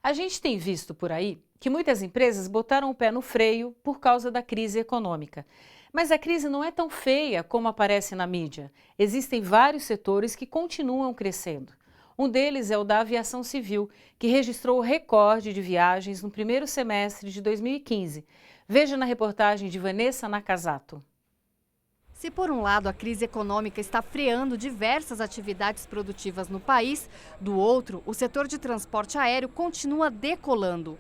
A gente tem visto por aí que muitas empresas botaram o pé no freio por causa da crise econômica. Mas a crise não é tão feia como aparece na mídia. Existem vários setores que continuam crescendo. Um deles é o da aviação civil, que registrou o recorde de viagens no primeiro semestre de 2015. Veja na reportagem de Vanessa Nakazato. Se por um lado a crise econômica está freando diversas atividades produtivas no país, do outro, o setor de transporte aéreo continua decolando.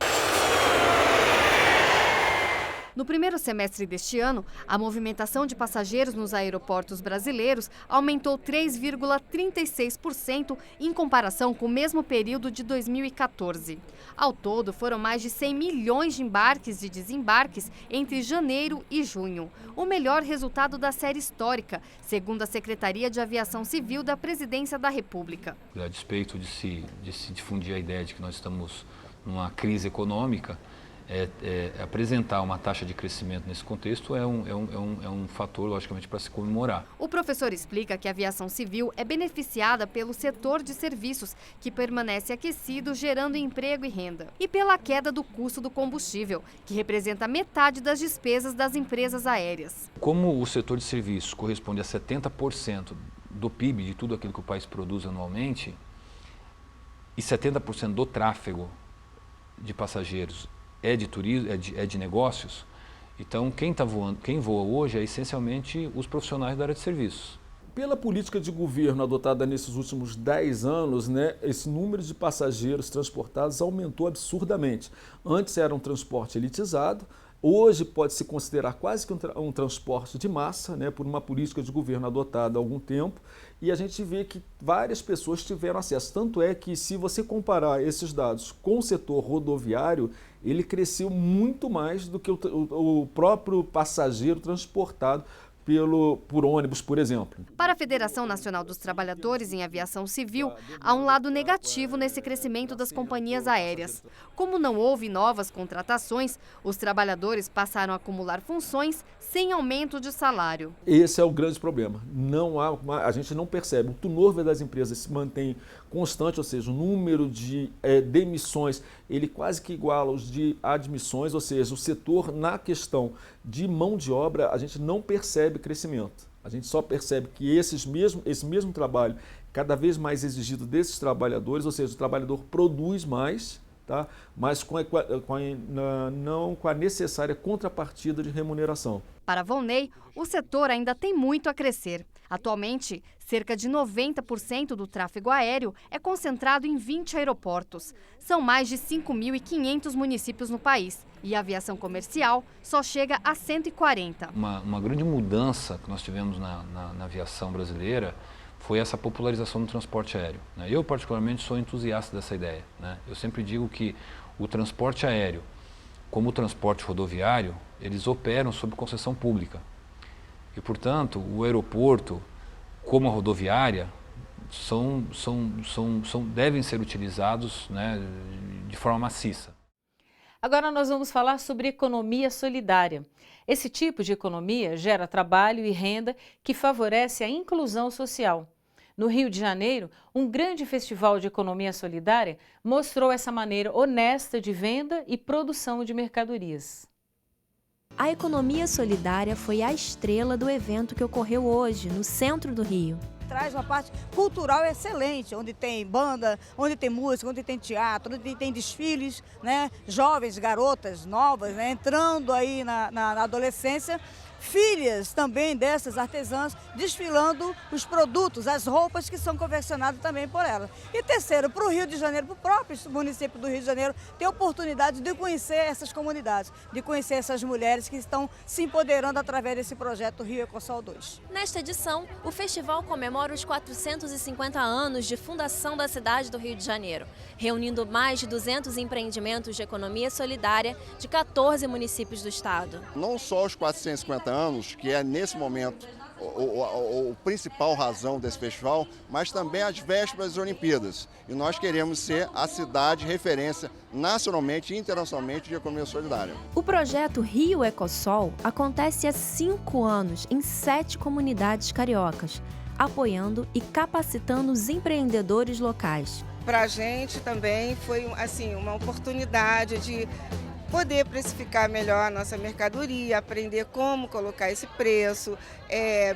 No primeiro semestre deste ano, a movimentação de passageiros nos aeroportos brasileiros aumentou 3,36% em comparação com o mesmo período de 2014. Ao todo, foram mais de 100 milhões de embarques e desembarques entre janeiro e junho, o melhor resultado da série histórica, segundo a Secretaria de Aviação Civil da Presidência da República. A despeito de se difundir a ideia de que nós estamos numa crise econômica, apresentar uma taxa de crescimento nesse contexto é um fator, logicamente, para se comemorar. O professor explica que a aviação civil é beneficiada pelo setor de serviços, que permanece aquecido, gerando emprego e renda, e pela queda do custo do combustível, que representa metade das despesas das empresas aéreas. Como o setor de serviços corresponde a 70% do PIB, de tudo aquilo que o país produz anualmente, e 70% do tráfego de passageiros é de turismo, é de negócios, então quem voa hoje é essencialmente os profissionais da área de serviços. Pela política de governo adotada nesses últimos 10 anos, esse número de passageiros transportados aumentou absurdamente. Antes era um transporte elitizado, hoje pode-se considerar quase que um transporte de massa, por uma política de governo adotada há algum tempo, e a gente vê que várias pessoas tiveram acesso. Tanto é que, se você comparar esses dados com o setor rodoviário, ele cresceu muito mais do que o próprio passageiro transportado por ônibus, por exemplo. Para a Federação Nacional dos Trabalhadores em Aviação Civil, há um lado negativo nesse crescimento das companhias aéreas. Como não houve novas contratações, os trabalhadores passaram a acumular funções sem aumento de salário. Esse é o grande problema. A gente não percebe. O turnover das empresas se mantém constante, ou seja, o número de demissões, ele quase que iguala os de admissões, ou seja, o setor, na questão de mão de obra, a gente não percebe crescimento. A gente só percebe que esse mesmo trabalho, cada vez mais exigido desses trabalhadores, ou seja, o trabalhador produz mais, mas não com a necessária contrapartida de remuneração. Para Volney, o setor ainda tem muito a crescer. Atualmente, cerca de 90% do tráfego aéreo é concentrado em 20 aeroportos. São mais de 5.500 municípios no país e a aviação comercial só chega a 140. Uma grande mudança que nós tivemos na aviação brasileira foi essa popularização do transporte aéreo. Eu, particularmente, sou entusiasta dessa ideia. Eu sempre digo que o transporte aéreo, como o transporte rodoviário, eles operam sob concessão pública. E, portanto, o aeroporto, como a rodoviária, devem ser utilizados de forma maciça. Agora nós vamos falar sobre economia solidária. Esse tipo de economia gera trabalho e renda que favorece a inclusão social. No Rio de Janeiro, um grande festival de economia solidária mostrou essa maneira honesta de venda e produção de mercadorias. A economia solidária foi a estrela do evento que ocorreu hoje, no centro do Rio. Traz uma parte cultural excelente, onde tem banda, onde tem música, onde tem teatro, onde tem desfiles, jovens, garotas novas, entrando aí na adolescência. Filhas também dessas artesãs desfilando os produtos, as roupas que são confeccionadas também por elas. E terceiro, para o Rio de Janeiro, para o próprio município do Rio de Janeiro, ter oportunidade de conhecer essas comunidades, de conhecer essas mulheres que estão se empoderando através desse projeto Rio Ecossol 2. Nesta edição, o festival comemora os 450 anos de fundação da cidade do Rio de Janeiro, reunindo mais de 200 empreendimentos de economia solidária de 14 municípios do estado. Não só os 450 anos, que é nesse momento o principal razão desse festival, mas também as vésperas das Olimpíadas. E nós queremos ser a cidade referência nacionalmente e internacionalmente de economia solidária. O projeto Rio Ecossol acontece há 5 anos em 7 comunidades cariocas. apoiando e capacitando os empreendedores locais. Para a gente também foi assim, uma oportunidade de poder precificar melhor a nossa mercadoria, aprender como colocar esse preço,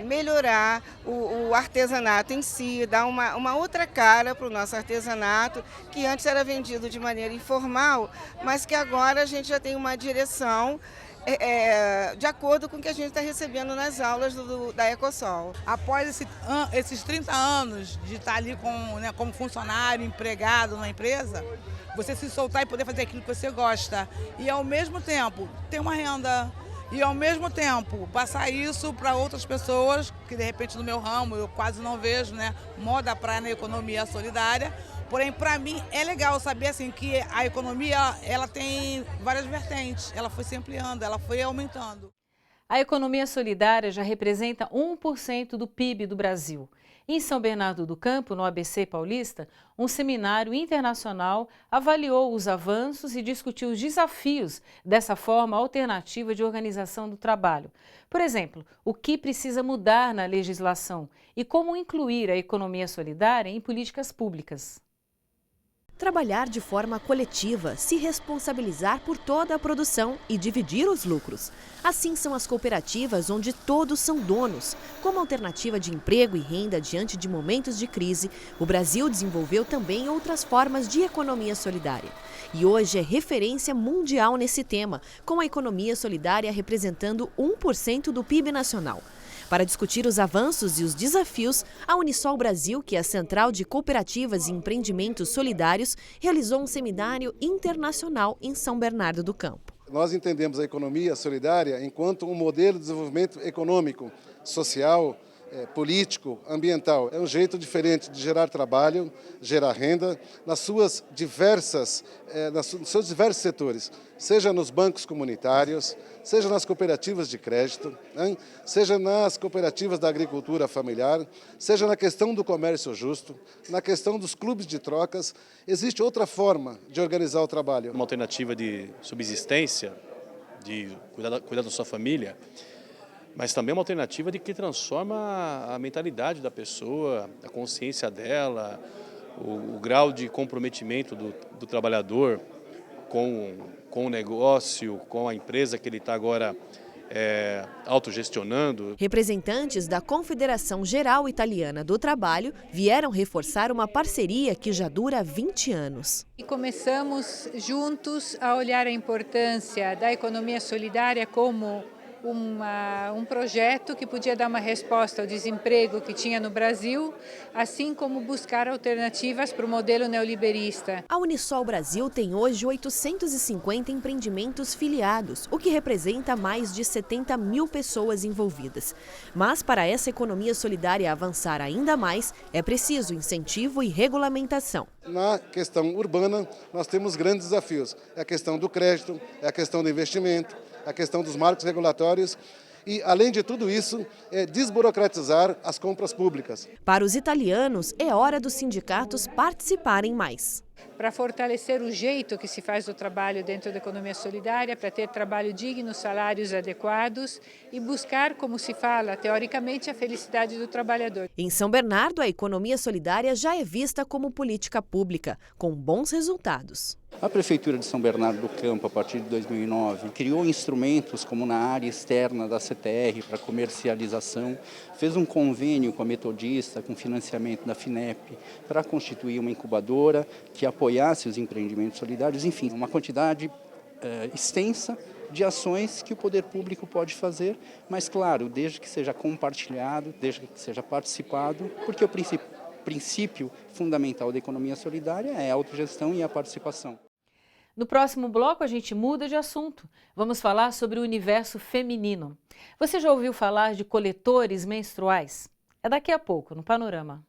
melhorar o artesanato em si, dar uma outra cara para o nosso artesanato, que antes era vendido de maneira informal, mas que agora a gente já tem uma direção de acordo com o que a gente está recebendo nas aulas da Ecosol. Após esses 30 anos de estar ali como funcionário, empregado na empresa, você se soltar e poder fazer aquilo que você gosta e ao mesmo tempo ter uma renda e ao mesmo tempo passar isso para outras pessoas que de repente no meu ramo eu quase não vejo, né, moda praia na economia solidária. Porém, para mim é legal saber assim que a economia ela tem várias vertentes, ela foi se ampliando, ela foi aumentando. A economia solidária já representa 1% do PIB do Brasil. Em São Bernardo do Campo, no ABC Paulista, um seminário internacional avaliou os avanços e discutiu os desafios dessa forma alternativa de organização do trabalho. Por exemplo, o que precisa mudar na legislação e como incluir a economia solidária em políticas públicas. Trabalhar de forma coletiva, se responsabilizar por toda a produção e dividir os lucros. Assim são as cooperativas onde todos são donos. Como alternativa de emprego e renda diante de momentos de crise, o Brasil desenvolveu também outras formas de economia solidária. E hoje é referência mundial nesse tema, com a economia solidária representando 1% do PIB nacional. Para discutir os avanços e os desafios, a Unisol Brasil, que é a Central de Cooperativas e Empreendimentos Solidários, realizou um seminário internacional em São Bernardo do Campo. Nós entendemos a economia solidária enquanto um modelo de desenvolvimento econômico, social, político, ambiental. É um jeito diferente de gerar trabalho, gerar renda nos seus diversos setores, seja nos bancos comunitários, seja nas cooperativas de crédito, seja nas cooperativas da agricultura familiar, seja na questão do comércio justo, na questão dos clubes de trocas. Existe outra forma de organizar o trabalho. Uma alternativa de subsistência, de cuidar da sua família, mas também uma alternativa de que transforma a mentalidade da pessoa, a consciência dela, o grau de comprometimento do trabalhador com o negócio, com a empresa que ele está agora autogestionando. Representantes da Confederação Geral Italiana do Trabalho vieram reforçar uma parceria que já dura 20 anos. E começamos juntos a olhar a importância da economia solidária como um projeto que podia dar uma resposta ao desemprego que tinha no Brasil, assim como buscar alternativas para o modelo neoliberista. A Unisol Brasil tem hoje 850 empreendimentos filiados, o que representa mais de 70 mil pessoas envolvidas. Mas para essa economia solidária avançar ainda mais, é preciso incentivo e regulamentação. Na questão urbana, nós temos grandes desafios. É a questão do crédito, é a questão do investimento, a questão dos marcos regulatórios e, além de tudo isso, desburocratizar as compras públicas. Para os italianos, é hora dos sindicatos participarem mais. Para fortalecer o jeito que se faz o trabalho dentro da economia solidária, para ter trabalho digno, salários adequados e buscar, como se fala, teoricamente, a felicidade do trabalhador. Em São Bernardo, a economia solidária já é vista como política pública, com bons resultados. A Prefeitura de São Bernardo do Campo, a partir de 2009, criou instrumentos como na área externa da CTR para comercialização, fez um convênio com a Metodista, com financiamento da FINEP, para constituir uma incubadora que apoiasse os empreendimentos solidários, enfim, uma quantidade extensa de ações que o poder público pode fazer, mas claro, desde que seja compartilhado, desde que seja participado, porque o princípio fundamental da economia solidária é a autogestão e a participação. No próximo bloco, a gente muda de assunto. Vamos falar sobre o universo feminino. Você já ouviu falar de coletores menstruais? É daqui a pouco, no Panorama.